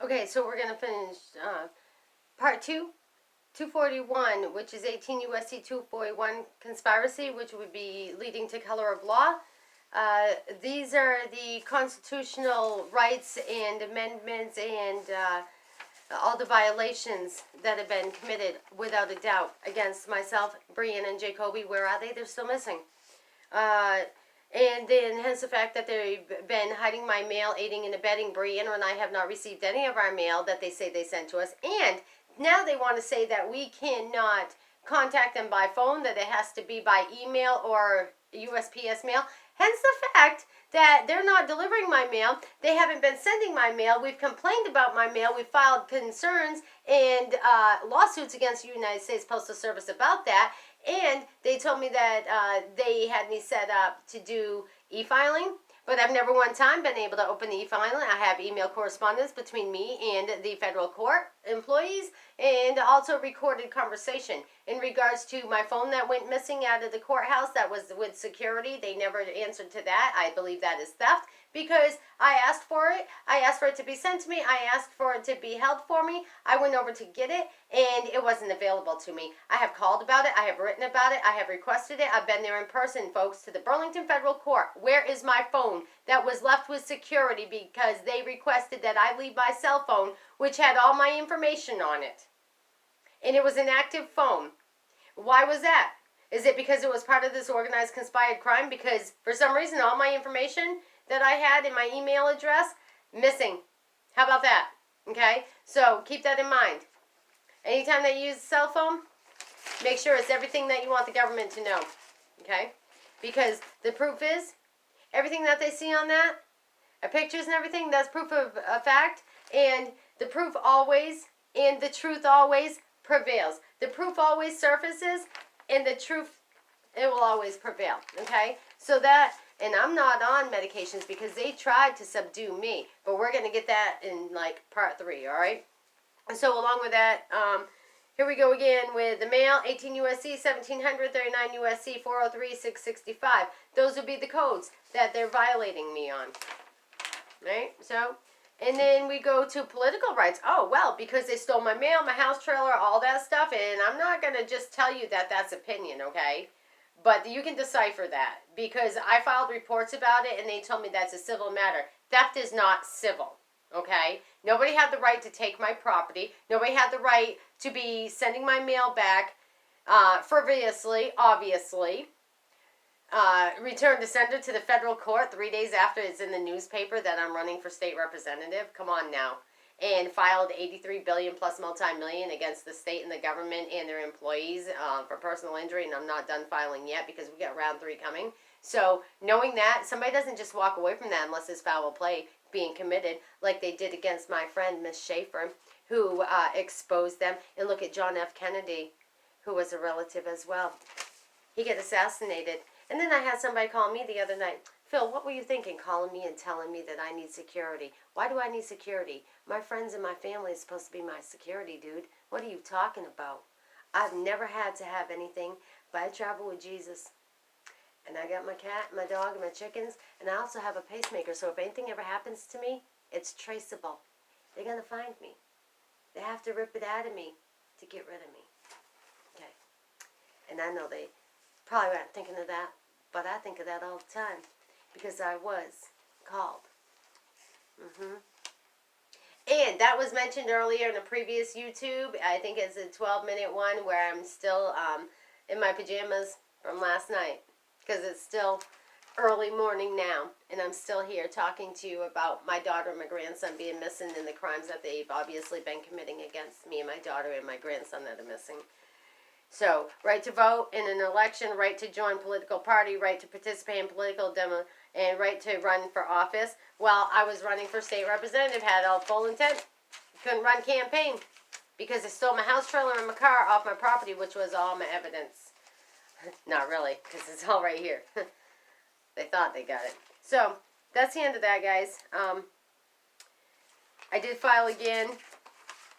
Okay, so we're going to finish part 241, which is 18 U.S.C. 241 conspiracy, which would be leading to color of law. These are the constitutional rights and amendments and all the violations that have been committed, without a doubt, against myself, Bree, and Jacoby. Where are they? They're still missing. And then hence the fact that they've been hiding my mail, aiding and abetting. Brianna and I have not received any of our mail that they say they sent to us. And now they want to say that we cannot contact them by phone, that it has to be by email or USPS mail. Hence the fact that they're not delivering my mail. They haven't been sending my mail. We've complained about my mail. We've filed concerns and lawsuits against the United States Postal Service about that. And they told me that they had me set up to do e-filing, but I've never one time been able to open the e-filing. I have email correspondence between me and the federal court employees, and also recorded conversation in regards to my phone that went missing out of the courthouse. That was with security. They never answered to that. I believe that is theft, because I asked for it. I asked for it to be sent to me. I asked for it to be held for me. I went over to get it, and it wasn't available to me. I have called about it. I have written about it. I have requested it. I've been there in person, folks, to the Burlington Federal Court. Where is my phone that was left with security because they requested that I leave my cell phone, which had all my information on it? And it was an active phone. Why was that? Is it because it was part of this organized conspired crime? Because for some reason all my information that I had in my email address, missing. How about that? Okay? So keep that in mind. Anytime that you use a cell phone, make sure it's everything that you want the government to know. Okay? Because the proof is, everything that they see on that, pictures and everything, that's proof of a fact. And the proof always, and the truth always prevails. The proof always surfaces, and the truth, it will always prevail. Okay? So that, and I'm not on medications because they tried to subdue me. But we're going to get that in like part 3, all right? So along with that, here we go again with the mail, 18 U.S.C. 1700, 39 U.S.C. 403, 665. Those would be the codes that they're violating me on. Right? So, and then we go to political rights. Oh, well, because they stole my mail, my house trailer, all that stuff. And I'm not going to just tell you that that's opinion, okay? But you can decipher that. Because I filed reports about it, and they told me that's a civil matter. Theft is not civil, okay? Nobody had the right to take my property. Nobody had the right to be sending my mail back frivolously, obviously. Returned to sender to the federal court 3 days after it's in the newspaper that I'm running for state representative. Come on now. And filed $83 billion plus multi-million against the state and the government and their employees for personal injury. And I'm not done filing yet because we got round 3 coming. So knowing that, somebody doesn't just walk away from that unless there's foul play being committed, like they did against my friend, Miss Schaefer, who exposed them. And look at John F. Kennedy, who was a relative as well. He got assassinated. And then I had somebody call me the other night. Phil, what were you thinking, calling me and telling me that I need security? Why do I need security? My friends and my family is supposed to be my security, dude. What are you talking about? I've never had to have anything, but I travel with Jesus. And I got my cat, my dog, and my chickens, and I also have a pacemaker, so if anything ever happens to me, it's traceable. They're going to find me. They have to rip it out of me to get rid of me. Okay. And I know they probably weren't thinking of that, but I think of that all the time, because I was called. And that was mentioned earlier in a previous YouTube. I think it's a 12-minute one where I'm still in my pajamas from last night, because it's still early morning now, and I'm still here talking to you about my daughter and my grandson being missing and the crimes that they've obviously been committing against me and my daughter and my grandson that are missing. So, right to vote in an election, right to join political party, right to participate in political demo, and right to run for office. Well, I was running for state representative, had all full intent, couldn't run campaign because they stole my house trailer and my car off my property, which was all my evidence. Not really, because it's all right here. They thought they got it. So, that's the end of that, guys. I did file again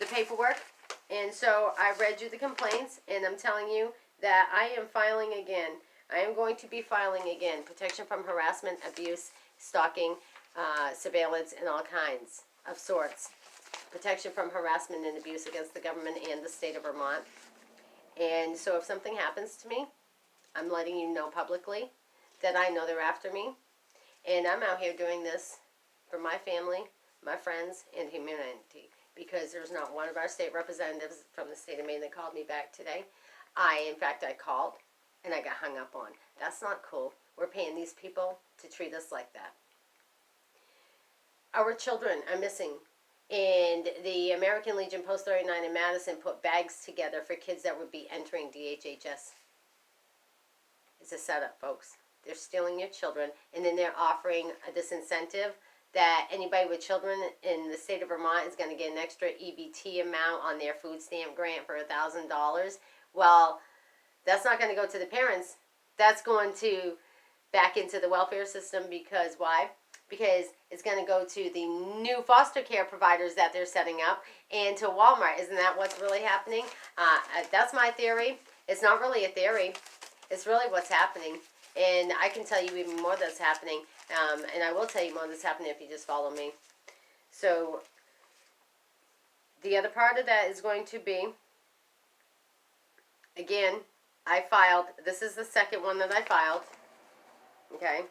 the paperwork. And so I read you the complaints, and I'm telling you that I am filing again. I am going to be filing again. Protection from harassment, abuse, stalking, surveillance, and all kinds of sorts. protection from harassment and abuse against the government and the state of Vermont. And so if something happens to me, I'm letting you know publicly that I know they're after me. And I'm out here doing this for my family, my friends, and humanity. Because there's not one of our state representatives from the state of Maine that called me back today. In fact, I called and I got hung up on. That's not cool. We're paying these people to treat us like that. Our children are missing. And the American Legion Post 39 in Madison put bags together for kids that would be entering DHHS. It's a setup, folks. They're stealing your children, and then they're offering a disincentive that anybody with children in the state of Vermont is going to get an extra EBT amount on their food stamp grant for $1,000. Well, that's not going to go to the parents. That's going to back into the welfare system. Because why? Because it's going to go to the new foster care providers that they're setting up and to Walmart. Isn't that what's really happening? That's my theory. It's not really a theory. It's really what's happening. And I can tell you even more that's happening. And I will tell you more that's happening if you just follow me. So, the other part of that is going to be, again, I filed, this is the second one that I filed. Okay?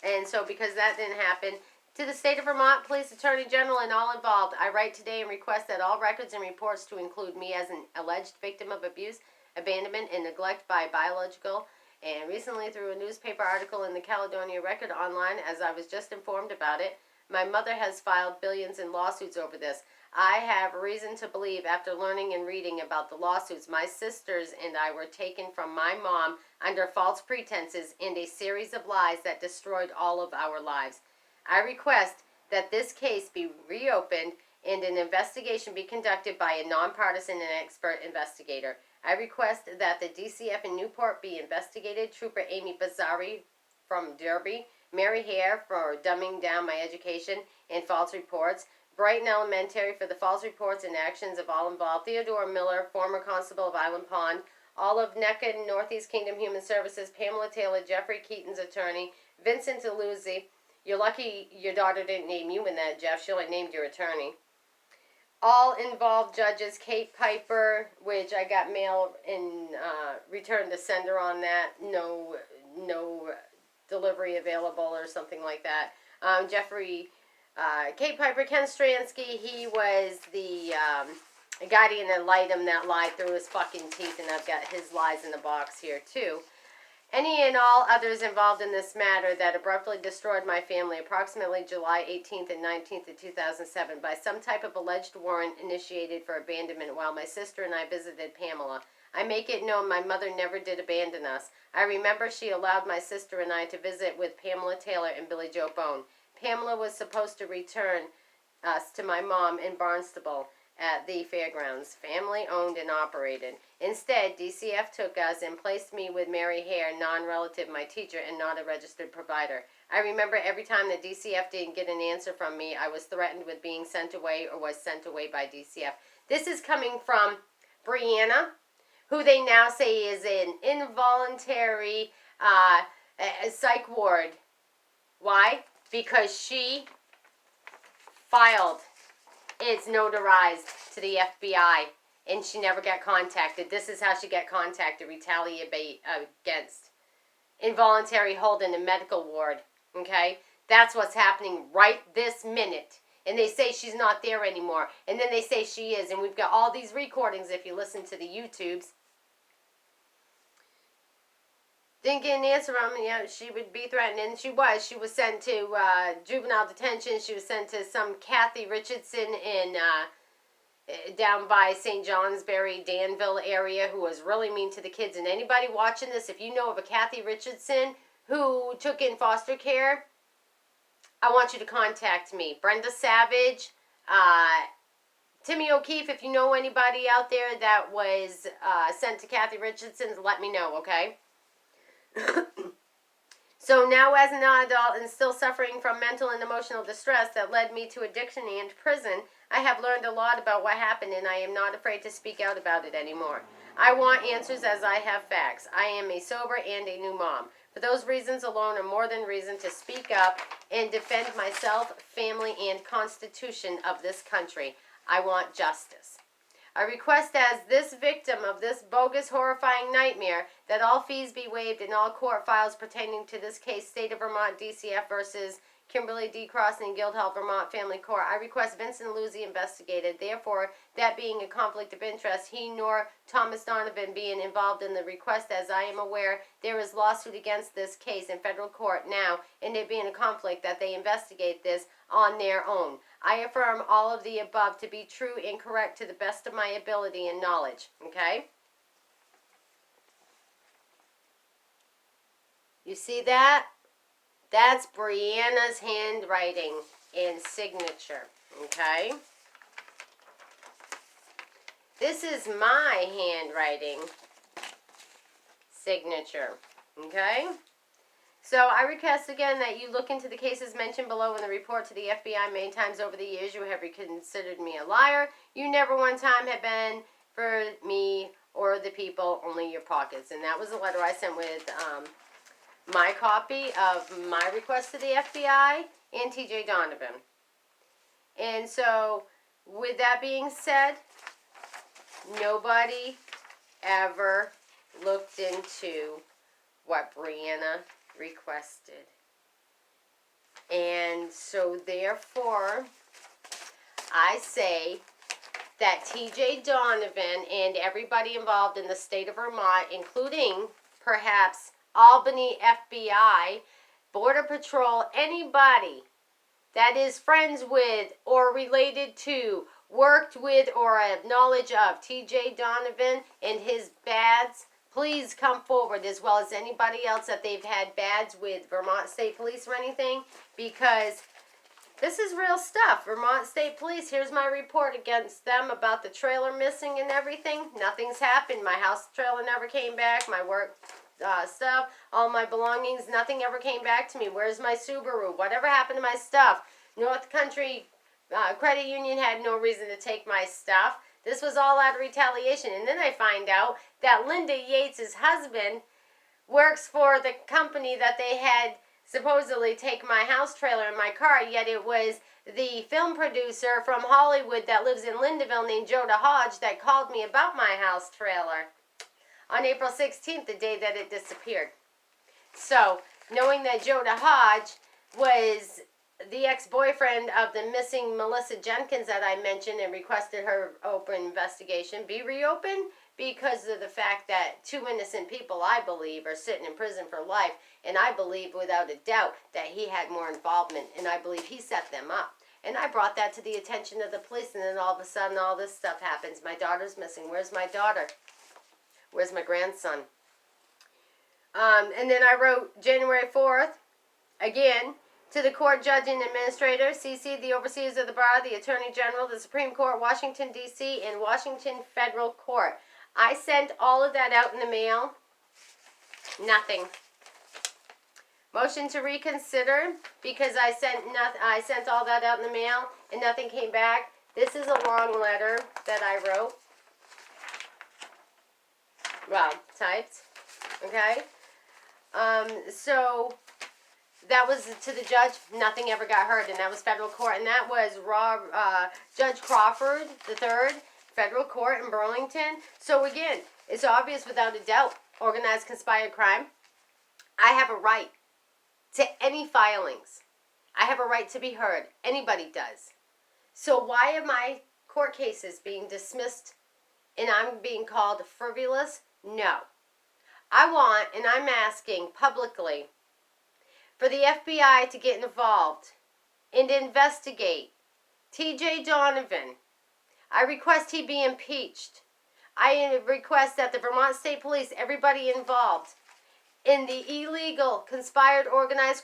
And so, because that didn't happen, to the State of Vermont Police Attorney General and all involved, I write today and request that all records and reports to include me as an alleged victim of abuse, abandonment, and neglect by biological. And recently, through a newspaper article in the Caledonia Record Online, as I was just informed about it, my mother has filed billions in lawsuits over this. I have reason to believe, after learning and reading about the lawsuits, my sisters and I were taken from my mom under false pretenses and a series of lies that destroyed all of our lives. I request that this case be reopened and an investigation be conducted by a nonpartisan and expert investigator. I request that the DCF in Newport be investigated. Trooper Amy Bazzari from Derby, Mary Hare for dumbing down my education and false reports, Brighton Elementary for the false reports and actions of all involved, Theodore Miller, former constable of Island Pond, Olive Necken, Northeast Kingdom Human Services, Pamela Taylor, Jeffrey Keaton's attorney, Vincent DeLuzzi. You're lucky your daughter didn't name you in that, Jeff. She only named your attorney. All involved judges, Kate Piper, which I got mail in return to sender on that. No delivery available or something like that. Kate Piper, Ken Stransky, he was the guardian ad litem that lied through his fucking teeth, and I've got his lies in the box here too. Any and all others involved in this matter that abruptly destroyed my family approximately July 18th and 19th of 2007 by some type of alleged warrant initiated for abandonment while my sister and I visited Pamela. I make it known my mother never did abandon us. I remember she allowed my sister and I to visit with Pamela Taylor and Billy Joe Bone. Pamela was supposed to return us to my mom in Barnstable at the fairgrounds, family owned and operated. Instead, DCF took us and placed me with Mary Hare, non-relative, my teacher, and not a registered provider. I remember every time the DCF didn't get an answer from me, I was threatened with being sent away or was sent away by DCF. This is coming from Brianna, who they now say is an involuntary psych ward. Why? Because she filed it's notarized to the FBI, and she never got contacted. This is how she got contacted, retaliate against. Involuntary hold in a medical ward, okay? That's what's happening right this minute. And they say she's not there anymore. And then they say she is. And we've got all these recordings if you listen to the YouTubes. Didn't get an answer from her. Yeah, she would be threatened. And she was. She was sent to juvenile detention. She was sent to some Kathy Richardson in down by St. Johnsbury, Danville area, who was really mean to the kids. And anybody watching this, if you know of a Kathy Richardson who took in foster care, I want you to contact me. Brenda Savage, Timmy O'Keefe, if you know anybody out there that was sent to Kathy Richardson's, let me know, okay? So now as an adult and still suffering from mental and emotional distress that led me to addiction and prison, I have learned a lot about what happened, and I am not afraid to speak out about it anymore. I want answers as I have facts. I am a sober and a new mom. For those reasons alone are more than reason to speak up and defend myself, family, and constitution of this country. I want justice. I request as this victim of this bogus, horrifying nightmare that all fees be waived and all court files pertaining to this case, State of Vermont, DCF versus Kimberly D. Crossan, Guildhall, Vermont Family Court. I request Vincent Luzzi investigated. Therefore, that being a conflict of interest, he nor Thomas Donovan being involved in the request, as I am aware, there is lawsuit against this case in federal court now, and it being a conflict that they investigate this on their own. I affirm all of the above to be true and correct to the best of my ability and knowledge. Okay? You see that? That's Brianna's handwriting and signature. Okay? This is my handwriting signature. Okay? So I request again that you look into the cases mentioned below in the report to the FBI. Many times over the years you have considered me a liar. You never one time have been for me or the people, only your pockets. And that was a letter I sent with my copy of my request to the FBI and TJ Donovan. And so with that being said, nobody ever looked into what Brianna requested. And so therefore, I say that TJ Donovan and everybody involved in the state of Vermont, including perhaps Albany FBI, Border Patrol, anybody that is friends with or related to, worked with or have knowledge of TJ Donovan and his bads, please come forward, as well as anybody else that they've had bads with Vermont State Police or anything, because this is real stuff. Vermont State Police, here's my report against them about the trailer missing and everything. Nothing's happened. My house trailer never came back. My work stuff, all my belongings, nothing ever came back to me. Where's my Subaru? Whatever happened to my stuff? North Country Credit Union had no reason to take my stuff. This was all out of retaliation. And then I find out that Linda Yates' husband works for the company that they had supposedly take my house trailer and my car, yet it was the film producer from Hollywood that lives in Lindaville named Joda Hodge that called me about my house trailer on April 16th, the day that it disappeared. So, knowing that Joda Hodge was the ex-boyfriend of the missing Melissa Jenkins that I mentioned and requested her open investigation be reopened because of the fact that two innocent people, I believe, are sitting in prison for life, and I believe without a doubt that he had more involvement, and I believe he set them up. And I brought that to the attention of the police, and then all of a sudden all this stuff happens. My daughter's missing. Where's my daughter? Where's my grandson? And then I wrote January 4th, again, to the court judge and administrator, CC, the overseers of the bar, the attorney general, the Supreme Court, Washington, D.C., and Washington Federal Court. I sent all of that out in the mail. Nothing. Motion to reconsider, because I sent all that out in the mail and nothing came back. This is a long letter that I wrote. Well, typed. Okay? So that was to the judge. Nothing ever got heard, and that was federal court. And that was Judge Crawford III, federal court in Burlington. So again, it's obvious without a doubt, organized conspired crime. I have a right to any filings. I have a right to be heard. Anybody does. So why are my court cases being dismissed and I'm being called frivolous? No. I want, and I'm asking publicly, for the FBI to get involved and investigate TJ Donovan. I request he be impeached. I request that the Vermont State Police, everybody involved in the illegal, conspired, organized